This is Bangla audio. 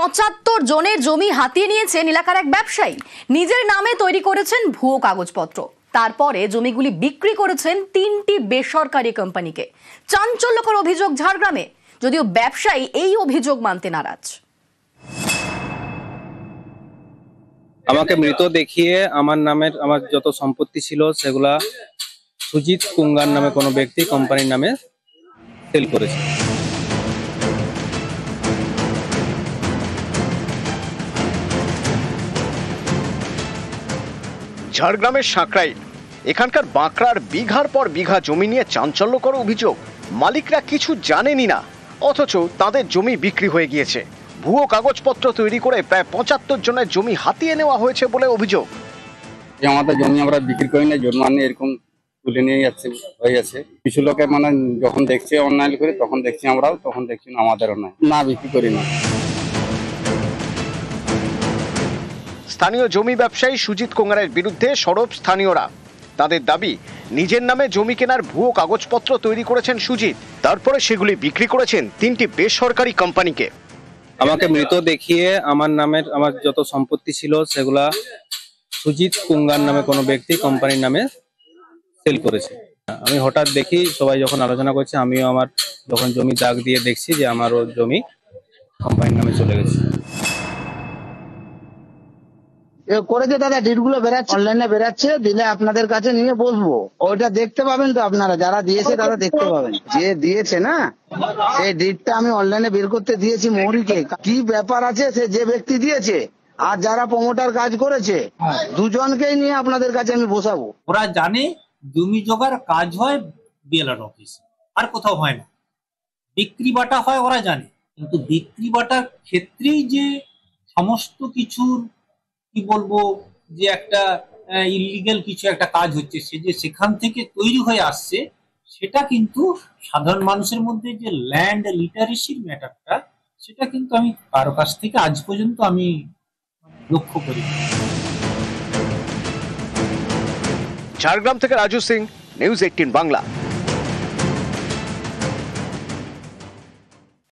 75 জনের জমি হাতিয়ে নিয়েছেন এলাকার এক ব্যবসায়ী। নিজের নামে তৈরি করেছেন ভুয়ো কাগজপত্র, তারপরে জমিগুলি বিক্রি করেছেন 3টি বেসরকারি কোম্পানিকে। চাঞ্চল্যকর অভিযোগ ঝাড়গ্রামে, যদিও ব্যবসায়ী এই অভিযোগ মানতে নারাজ। আমাকে মৃত দেখিয়ে আমার যত সম্পত্তি ছিল সেগুলা সুজিত কুঙ্গার নামে কোনো ব্যক্তি কোম্পানির নামে সেল করেছে। ঝাড়গ্রামের সাঁকরাইল, এখানকার বাঁকড়ার বিঘার পর বিঘা জমি নিয়ে চাঞ্চল্যকর অভিযোগ। মালিকরা কিছু জানেনই না, অথচ তাদের জমি বিক্রি হয়ে গিয়েছে। ভুয়ো কাগজপত্র তৈরি করে প্রায় 75 জনের জমি হাতিয়ে নেওয়া হয়েছে বলে অভিযোগ। আমাদের জমি আমরা বিক্রি করি না, জন্মানি এরকম তুলে নিয়ে যাচ্ছে হয়ে যাচ্ছে। কিছু লোকে মানে যখন দেখছে অন্যায় করে তখন দেখছি আমরাও, তখন দেখছি না আমাদেরও না বিক্রি করি না। স্থানীয় জমি ব্যবসায়ী সুজিত কুঙ্গারের বিরুদ্ধে সরব স্থানীয়রা। তাদের দাবি, নিজের নামে জমি কেনার ভুয়ো কাগজপত্র তৈরি করেছেন সুজিত, তারপরে সেগুলি বিক্রি করেছেন 3টি বেসরকারি কোম্পানিকে। আমাকে মৃত দেখিয়ে আমার যত সম্পত্তি ছিল সেগুলা সুজিত কুঙ্গার নামে কোনো ব্যক্তি কোম্পানির নামে সেল করেছে। আমি হঠাৎ দেখি সবাই যখন আলোচনা করছে, আমিও আমার যখন জমি দাগ দিয়ে দেখছি যে আমারও জমি কোম্পানির নামে চলে গেছে। করেছে দাদা, ডিটগুলো বেরাচ্ছে, অনলাইনে বেরাচ্ছে, দিলে আপনাদের কাছে নিয়ে বসবো, ওইটা দেখতে পাবেন তো আপনারা, যারা দিয়েছে তারা দেখতে পাবেন। যে দিয়েছে না, সেই ডিটটা আমি অনলাইনে বের করতে দিয়েছি মৌরিকে। কি ব্যাপার আছে সে যে ব্যক্তি দিয়েছে আর যারা প্রমোটার কাজ করেছে, দুজনকেই নিয়ে আপনাদের কাছে আমি বসাবো। ওরা জানে জমি জোগাড় কাজ হয় বিএলআর অফিস, আর কোথাও হয় না। বিক্রি বাটা হয় ওরা জানে, কিন্তু বিক্রি বাটার ক্ষেত্রেই যে সমস্ত কিছুর কি বলবো যে একটা ইলিগাল কিছু একটা কাজ হচ্ছে, সে যে সেখান থেকে তৈরি হয়ে আসছে, সেটা কিন্তু সাধারণ মানুষের মধ্যে যে ল্যান্ড লিটারেসির ম্যাটারটা, সেটা কিন্তু আমি কারো কাছ থেকে আজ পর্যন্ত আমি লক্ষ্য করি। ঝাড়গ্রাম থেকে রাজু সিং, নিউজ 18 বাংলা।